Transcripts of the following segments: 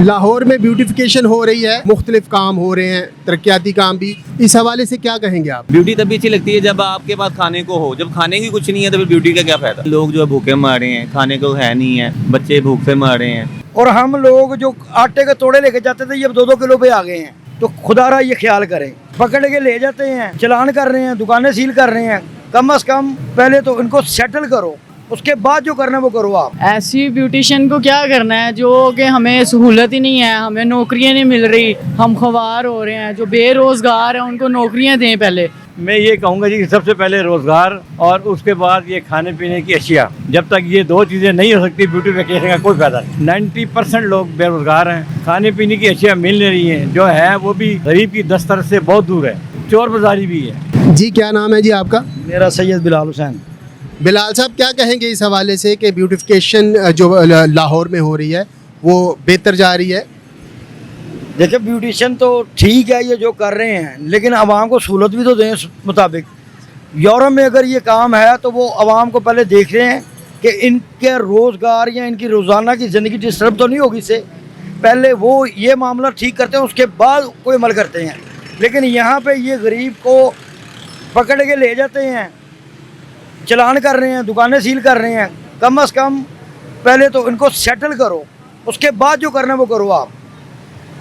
लाहौर में ब्यूटिफिकेशन हो रही है, मुख्तलिफ काम हो रहे हैं, तरक्याती काम भी। इस हवाले से क्या कहेंगे आप? ब्यूटी तभी अच्छी लगती है जब आपके पास खाने को हो। जब खाने की कुछ नहीं है तो फिर ब्यूटी का क्या फायदा। लोग जो है भूखे मर रहे हैं, खाने को है नहीं है, बच्चे भूख से मर रहे हैं। और हम लोग जो आटे के तोड़े लेके जाते थे ये 2-2 किलो पे आ गए हैं। तो खुदारा ये ख्याल करें, पकड़ के ले जाते हैं, चलान कर रहे हैं, दुकानें सील कर रहे हैं। कम से कम पहले तो इनको सेटल करो, उसके बाद जो करना है वो करो। आप ऐसी ब्यूटिशियन को क्या करना है जो कि हमें सहूलत ही नहीं है, हमें नौकरियां नहीं मिल रही, हम ख्वार हो रहे हैं। जो बेरोजगार हैं उनको नौकरियां दें। पहले मैं ये कहूँगा जी कि सबसे पहले रोज़गार और उसके बाद ये खाने पीने की अशिया। जब तक ये 2 चीज़ें नहीं हो सकती ब्यूटिफिकेशन का कोई फायदा नहीं। 90% लोग बेरोज़गार हैं, खाने पीने की अशिया मिल नहीं रही हैं, जो है वो भी गरीब की दस्तर से बहुत दूर है, चोर बाजारी भी है। जी क्या नाम है जी आपका? मेरा सैयद बिलाल हुसैन। बिलाल साहब क्या कहेंगे इस हवाले से कि ब्यूटिफिकेशन जो लाहौर में हो रही है वो बेहतर जा रही है? देखिए ब्यूटिशियन तो ठीक है ये जो कर रहे हैं, लेकिन आवाम को सहूलत भी तो दें उस मुताबिक। यूरोप में अगर ये काम है तो वो आवाम को पहले देख रहे हैं कि इनके रोज़गार या इनकी रोज़ाना की ज़िंदगी डिस्टर्ब तो नहीं होगी इससे। पहले वो ये मामला ठीक करते हैं, उसके बाद कोई अमल करते हैं। लेकिन यहाँ पे ये गरीब को पकड़ के ले जाते हैं, चलान कर रहे हैं, दुकानें सील कर रहे हैं। कम से कम पहले तो इनको सेटल करो, उसके बाद जो करना है वो करो। आप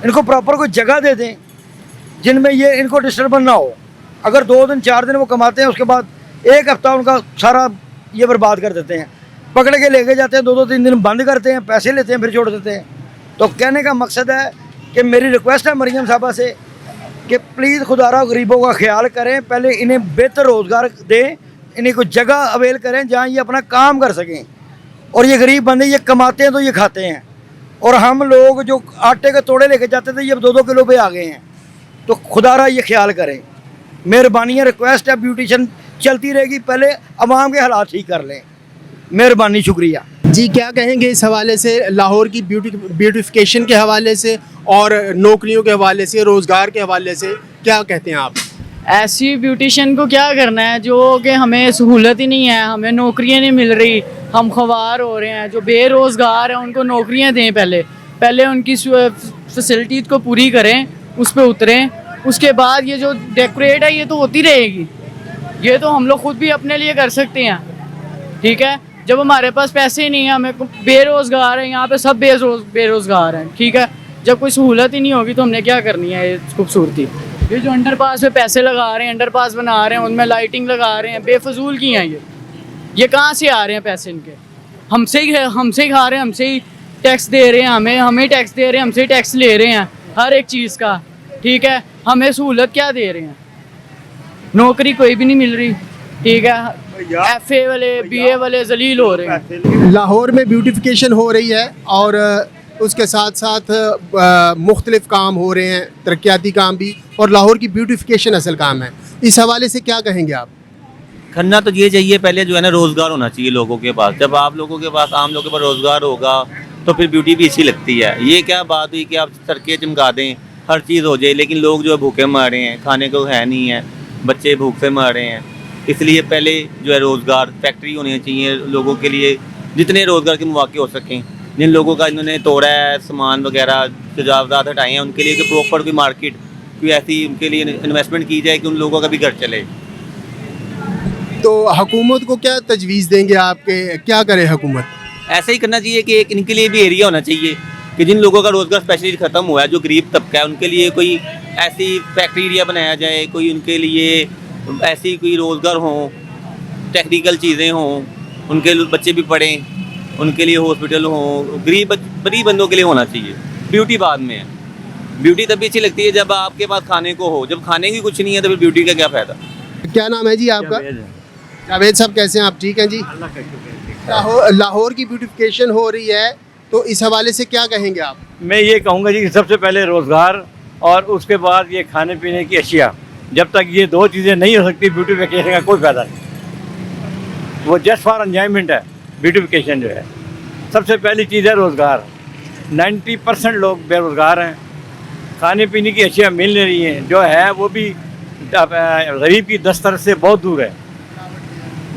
इनको प्रॉपर कोई जगह दे दें जिनमें ये इनको डिस्टर्बेंस ना हो। अगर 2 दिन 4 दिन वो कमाते हैं, उसके बाद 1 हफ्ता उनका सारा ये बर्बाद कर देते हैं। पकड़ के लेके जाते हैं, 2-2 3 दिन बंद करते हैं, पैसे लेते हैं, फिर छोड़ देते हैं। तो कहने का मकसद है कि मेरी रिक्वेस्ट है मरियम साहबा से कि प्लीज़ खुदारा गरीबों का ख्याल करें, पहले इन्हें बेहतर रोज़गार दें, इन्हें कोई जगह अवेल करें जहाँ ये अपना काम कर सकें। और ये गरीब बंदे ये कमाते हैं तो ये खाते हैं। और हम लोग जो आटे के तोड़े लेके जाते थे ये 2-2 किलो पे आ गए हैं। तो खुदारा ये ख्याल करें, मेहरबानी है, रिक्वेस्ट है। ब्यूटिशियन चलती रहेगी, पहले आवाम के हालात ठीक कर लें। मेहरबानी, शुक्रिया जी। क्या कहेंगे इस हवाले से, लाहौर की ब्यूटिफिकेशन के हवाले से और नौकरियों के हवाले से, रोज़गार के हवाले से क्या कहते हैं आप? ऐसी ब्यूटिशियन को क्या करना है जो कि हमें सहूलत ही नहीं है, हमें नौकरियां नहीं मिल रही, हम ख्वार हो रहे हैं। जो बेरोज़गार हैं उनको नौकरियां दें। पहले उनकी फैसिलिटीज़ को पूरी करें, उस पर उतरें। उसके बाद ये जो डेकोरेट है ये तो होती रहेगी, ये तो हम लोग खुद भी अपने लिए कर सकते हैं। ठीक है, जब हमारे पास पैसे ही नहीं हैं, हमें बेरोज़गार हैं, यहाँ पे सब बेरोज़गार हैं। ठीक है, जब कोई सहूलत ही नहीं होगी तो हमने क्या करनी है? ये खूबसूरती, ये जो अंडरपास पे पैसे लगा रहे हैं, अंडरपास बना रहे हैं, उनमें लाइटिंग लगा रहे हैं, बेफजूल की हैं ये कहाँ से आ रहे हैं पैसे इनके? हमसे ही खा रहे हैं, हमसे ही टैक्स दे रहे हैं, हमें टैक्स दे रहे हैं, हमसे ही टैक्स ले रहे हैं हर एक चीज़ का। ठीक है, हमें सहूलत क्या दे रहे हैं? नौकरी कोई भी नहीं मिल रही। ठीक है, FA वाले BA वाले जलील हो रहे हैं। लाहौर में ब्यूटिफिकेशन हो रही है और उसके साथ साथ मुख्तलिफ काम हो रहे हैं, तरक्याती काम भी, और लाहौर की ब्यूटिफिकेशन असल काम है। इस हवाले से क्या कहेंगे आप? करना तो ये चाहिए, पहले जो है ना रोज़गार होना चाहिए लोगों के पास। जब आप लोगों के पास, आम लोगों के पास रोज़गार होगा तो फिर ब्यूटी भी अच्छी लगती है। ये क्या बात हुई कि आप सड़कें चमका दें, हर चीज़ हो जाए, लेकिन लोग जो है भूखे मर रहे हैं, खाने को है नहीं है, बच्चे भूख से मर रहे हैं। इसलिए पहले जो है रोज़गार, फैक्ट्री होनी चाहिए लोगों के लिए, जितने रोज़गार के मौके हो सकें। जिन लोगों का इन्होंने तोड़ा है सामान वगैरह, तजावज़ात हटाए हैं, उनके लिए प्रॉपर कोई मार्केट, कोई ऐसी उनके लिए इन्वेस्टमेंट की जाए कि उन लोगों का भी घर चले। तो हुकूमत को क्या तजवीज़ देंगे आपके, क्या करे हुकूमत? ऐसा ही करना चाहिए कि एक इनके लिए भी एरिया होना चाहिए कि जिन लोगों का रोज़गार स्पेशली ख़त्म हुआ है, जो गरीब तबका है, उनके लिए कोई ऐसी फैक्ट्री एरिया बनाया जाए, कोई उनके लिए ऐसी कोई रोज़गार हो, टेक्निकल चीज़ें हों, उनके बच्चे भी पढ़ें, उनके लिए हॉस्पिटल हो, गरीब बंदों के लिए होना चाहिए। ब्यूटी बाद में है, ब्यूटी तभी अच्छी लगती है जब आपके पास खाने को हो। जब खाने की कुछ नहीं है तो फिर ब्यूटी का क्या फ़ायदा। क्या नाम है जी आपका? जावेद साहब, कैसे हैं आप? ठीक हैं जी। लाहौर की ब्यूटिफिकेशन हो रही है, तो इस हवाले से क्या कहेंगे आप? मैं ये कहूँगा जी कि सबसे पहले रोज़गार और उसके बाद ये खाने पीने की अशिया। जब तक ये 2 चीज़ें नहीं हो सकती ब्यूटिफिकेशन का कोई फायदा नहीं। वो जस्ट फॉर एंजॉयमेंट है ब्यूटिफिकेशन जो है। सबसे पहली चीज़ है रोज़गार। 90% लोग बेरोज़गार हैं, खाने पीने की अशिया मिल नहीं रही हैं, जो है वो भी गरीब की दस्तर से बहुत दूर है,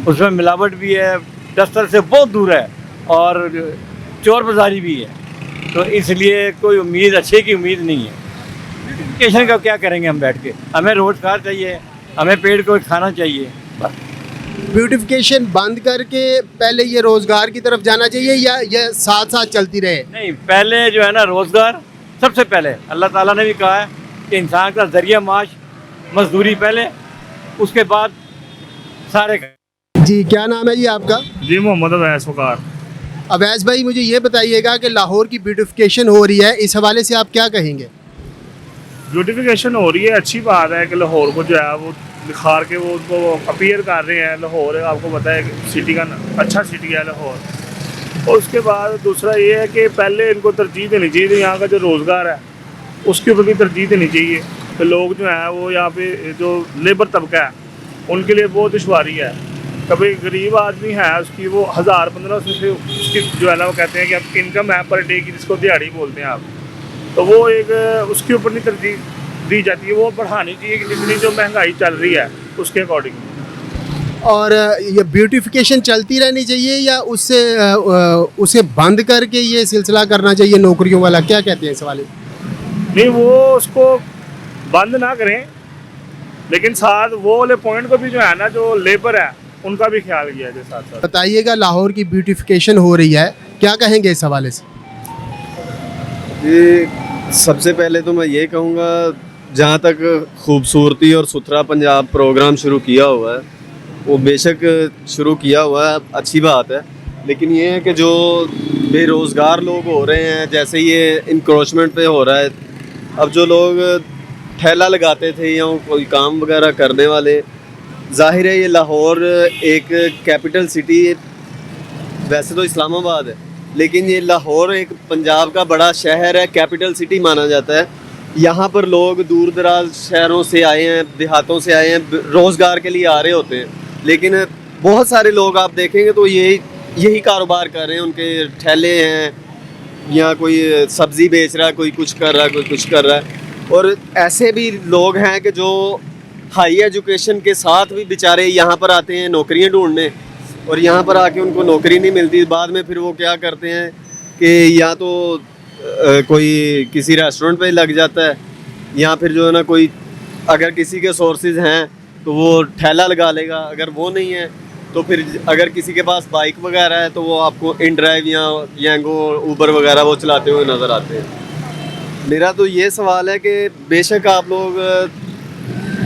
उसमें मिलावट भी है, दस्तर से बहुत दूर है, और चोर बाजारी भी है। तो इसलिए कोई उम्मीद अच्छे की उम्मीद नहीं है। ब्यूटिफिकेशन का क्या करेंगे हम बैठ के, हमें रोजगार चाहिए, हमें पेड़ को खाना चाहिए बस। ब्यूटिफिकेशन बंद करके पहले ये रोजगार की तरफ जाना चाहिए या ये साथ साथ चलती रहे? नहीं, पहले जो है ना रोजगार सबसे पहले, अल्लाह ताला ने भी कहा है कि इंसान का जरिया माश मजदूरी पहले, उसके बाद सारे। जी, क्या नाम है जी आपका? जी मोहम्मद अवैस वकार। अवैस भाई, मुझे ये बताइएगा कि लाहौर की ब्यूटिफिकेशन हो रही है, इस हवाले से आप क्या कहेंगे? ब्यूटिफिकेशन हो रही है, अच्छी बात है कि लाहौर को जो है वो निखार के वो उसको अपीयर कर रहे हैं। लाहौर आपको पता है सिटी का अच्छा सिटी है लाहौर। और उसके बाद दूसरा ये है कि पहले इनको तरजीह देनी चाहिए, यहाँ का जो रोज़गार है उसके ऊपर भी तरजीह देनी चाहिए। तो लोग जो हैं वो यहाँ पे जो लेबर तबका है उनके लिए बहुत दुश्वारी है। कभी गरीब आदमी है उसकी वो 1000-1500 से उसकी जो है ना वो कहते हैं कि अब इनकम है पर डे की, जिसको दिहाड़ी बोलते हैं आप, तो वो एक उसके ऊपर नहीं तरजीह दी जाती है, वो बढ़ानी चाहिए कि जितनी जो महंगाई चल रही है उसके अकॉर्डिंग। और ये ब्यूटिफिकेशन चलती रहनी चाहिए या उसे बंद करके ये सिलसिला करना चाहिए नौकरियों वाला, क्या कहते हैं इस वाले? नहीं, वो उसको बंद ना करें, लेकिन साथ वो वाले पॉइंट को भी जो है ना जो लेबर है उनका भी ख्याल किया जाए साथ साथ। बताइएगा, लाहौर की ब्यूटिफिकेशन हो रही है, क्या कहेंगे इस हवाले से? ये सबसे पहले तो मैं ये कहूँगा, जहाँ तक खूबसूरती और सुथरा पंजाब प्रोग्राम शुरू किया हुआ है वो बेशक शुरू किया हुआ है, अच्छी बात है। लेकिन ये है कि जो बेरोज़गार लोग हो रहे हैं, जैसे ये इंक्रोचमेंट पे हो रहा है, अब जो लोग ठेला लगाते थे या कोई काम वगैरह करने वाले, ज़ाहिर है ये लाहौर एक कैपिटल सिटी, वैसे तो इस्लामाबाद है लेकिन ये लाहौर एक पंजाब का बड़ा शहर है, कैपिटल सिटी माना जाता है। यहाँ पर लोग दूर दराज शहरों से आए हैं, देहातों से आए हैं, रोज़गार के लिए आ रहे होते हैं। लेकिन बहुत सारे लोग आप देखेंगे तो यही कारोबार कर रहे हैं, उनके ठेले हैं या कोई सब्ज़ी बेच रहा है, कोई कुछ कर रहा है, कोई कुछ कर रहा है। और ऐसे भी लोग हैं कि जो हाई एजुकेशन के साथ भी बेचारे यहाँ पर आते हैं नौकरियाँ ढूंढने, और यहाँ पर आके उनको नौकरी नहीं मिलती। बाद में फिर वो क्या करते हैं कि या तो कोई किसी रेस्टोरेंट पे लग जाता है, या फिर जो है ना कोई अगर किसी के सोर्सेज हैं तो वो ठेला लगा लेगा, अगर वो नहीं है तो फिर अगर किसी के पास बाइक वगैरह है तो वो आपको इन ड्राइव या यांगो ऊबर वगैरह वो चलाते हुए नज़र आते हैं। मेरा तो ये सवाल है कि बेशक आप लोग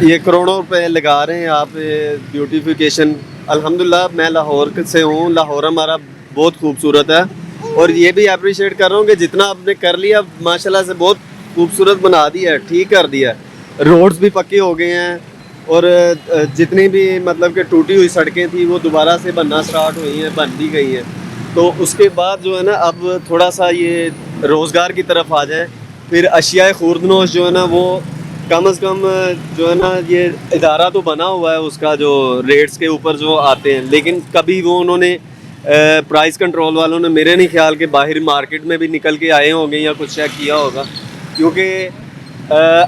ये करोड़ों रुपए लगा रहे हैं आप ब्यूटिफिकेशन, अल्हम्दुलिल्लाह मैं लाहौर से हूँ, लाहौर हमारा बहुत खूबसूरत है और ये भी अप्रिशिएट कर रहा हूँ कि जितना आपने कर लिया माशाल्लाह से बहुत खूबसूरत बना दिया है, ठीक कर दिया है। रोड्स भी पक्के हो गए हैं और जितनी भी मतलब कि टूटी हुई सड़कें थी वो दोबारा से बनना स्टार्ट हुई हैं, बन भी गई हैं। तो उसके बाद जो है ना अब थोड़ा सा ये रोज़गार की तरफ आ जाए, फिर अशियाए खुर्दनोश जो है ना वो कम से कम जो है ना ये इदारा तो बना हुआ है उसका जो रेट्स के ऊपर जो आते हैं, लेकिन कभी वो उन्होंने प्राइस कंट्रोल वालों ने मेरे नहीं ख्याल के बाहर मार्केट में भी निकल के आए होंगे या कुछ चेक किया होगा। क्योंकि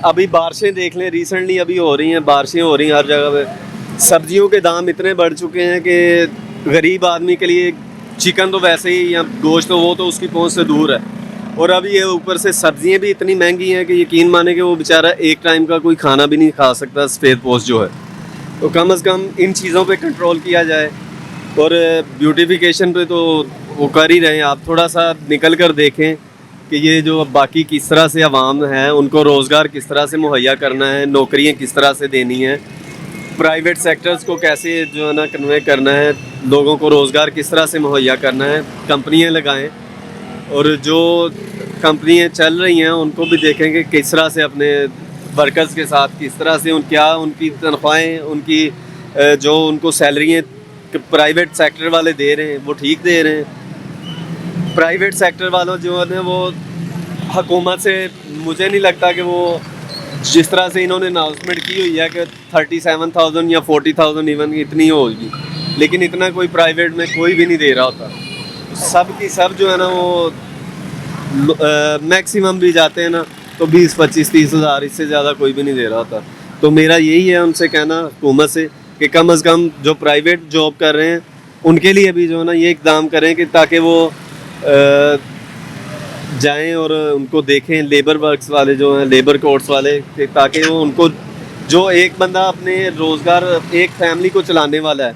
अभी बारिशें देख लें, रिसेंटली अभी हो रही हैं, बारिशें हो रही हैं हर जगह पे, सब्जियों के दाम इतने बढ़ चुके हैं कि गरीब आदमी के लिए चिकन तो वैसे ही या गोश्त तो वो तो उसकी पहुंच से दूर है, और अब ये ऊपर से सब्जियां भी इतनी महंगी हैं कि यकीन माने कि वो बेचारा एक टाइम का कोई खाना भी नहीं खा सकता सफ़ेद पोस्ट जो है। तो कम से कम इन चीज़ों पे कंट्रोल किया जाए। और ब्यूटिफिकेशन पे तो वो कर ही रहे हैं, आप थोड़ा सा निकल कर देखें कि ये जो बाकी किस तरह से अवाम हैं उनको रोज़गार किस तरह से मुहैया करना है, नौकरियाँ किस तरह से देनी है, प्राइवेट सेक्टर्स को कैसे जो है ना कन्वे करना है, लोगों को रोज़गार किस तरह से मुहैया करना है, कंपनियाँ लगाएं। और जो कंपनियाँ चल रही हैं उनको भी देखें कि किस तरह से अपने वर्कर्स के साथ किस तरह से उनकी तनख्वाहें, उनकी जो उनको सैलरियाँ प्राइवेट सेक्टर वाले दे रहे हैं वो ठीक दे रहे हैं। प्राइवेट सेक्टर वालों जो है वो हुकूमत से मुझे नहीं लगता कि वो जिस तरह से इन्होंने अनाउंसमेंट की हुई है कि 37,000 या 40,000 इवन इतनी होगी, लेकिन इतना कोई प्राइवेट में कोई भी नहीं दे रहा होता। सब की सब जो है ना वो मैक्सिमम भी जाते हैं ना तो 20, 25, 30 हज़ार, इससे ज़्यादा कोई भी नहीं दे रहा होता। तो मेरा यही है उनसे कहना हुकूमत से कि कम से कम जो प्राइवेट जॉब कर रहे हैं उनके लिए भी जो है ना ये इकदाम करें कि ताकि वो जाएं और उनको देखें, लेबर वर्क्स वाले जो हैं, लेबर कोर्ट्स वाले, ताकि वो उनको, जो एक बंदा अपने रोज़गार एक फैमिली को चलाने वाला है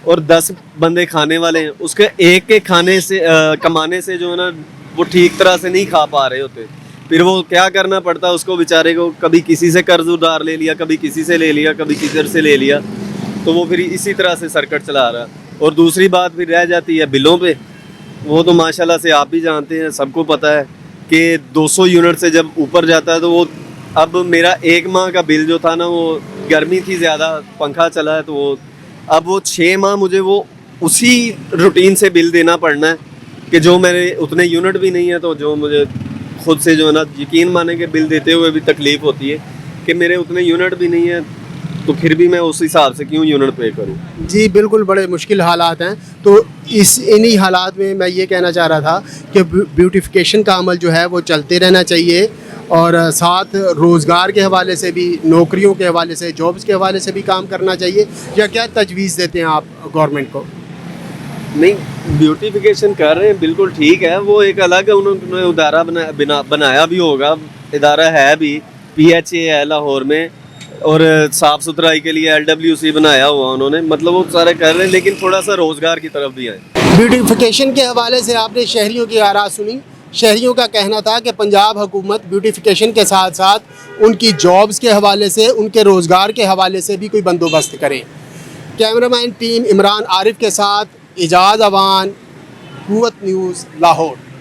और 10 बंदे खाने वाले हैं, उसके एक के खाने से कमाने से जो है ना वो ठीक तरह से नहीं खा पा रहे होते, फिर वो क्या करना पड़ता है उसको बेचारे को, कभी किसी से कर्ज उधार ले लिया, कभी किसी से ले लिया, कभी किधर से ले लिया, तो वो फिर इसी तरह से सर्कट चला रहा है। और दूसरी बात फिर रह जाती है बिलों पे। वो तो माशाल्लाह से आप भी जानते हैं, सबको पता है कि 200 यूनिट से जब ऊपर जाता है तो वो, अब मेरा 1 माह का बिल जो था ना, वो गर्मी थी ज़्यादा, पंखा चला है, तो वो अब वो 6 माह मुझे वो उसी रूटीन से बिल देना पड़ना है कि जो मेरे उतने यूनिट भी नहीं है, तो जो मुझे खुद से जो है ना यकीन माने के बिल देते हुए भी तकलीफ़ होती है कि मेरे उतने यूनिट भी नहीं है, तो फिर भी मैं उस हिसाब से क्यों यूनिट पे करूं। जी बिल्कुल, बड़े मुश्किल हालात हैं। तो इन्हीं हालात में मैं ये कहना चाह रहा था कि ब्यूटिफिकेशन का अमल जो है वो चलते रहना चाहिए, और साथ रोज़गार के हवाले से भी, नौकरियों के हवाले से, जॉब्स के हवाले से भी काम करना चाहिए। या क्या तजवीज़ देते हैं आप गवर्नमेंट को? नहीं, ब्यूटिफिकेशन कर रहे हैं, बिल्कुल ठीक है, वो एक अलग है, उन्होंने इदारा बनाया भी होगा, इदारा है भी, PHA है लाहौर में, और साफ़ सुथराई के लिए LWC बनाया हुआ उन्होंने, मतलब वो सारे कर रहे हैं, लेकिन थोड़ा सा रोज़गार की तरफ भी आए। ब्यूटिफिकेशन के हवाले से आपने शहरियों की आरा सुनी। शहरियों का कहना था कि पंजाब हुकूमत ब्यूटिफिकेशन के साथ साथ उनकी जॉब्स के हवाले से, उनके रोज़गार के हवाले से भी कोई बंदोबस्त करे। कैमरामैन टीम इमरान आरिफ के साथ इजाज़ अवान, कुव्वत न्यूज़, लाहौर।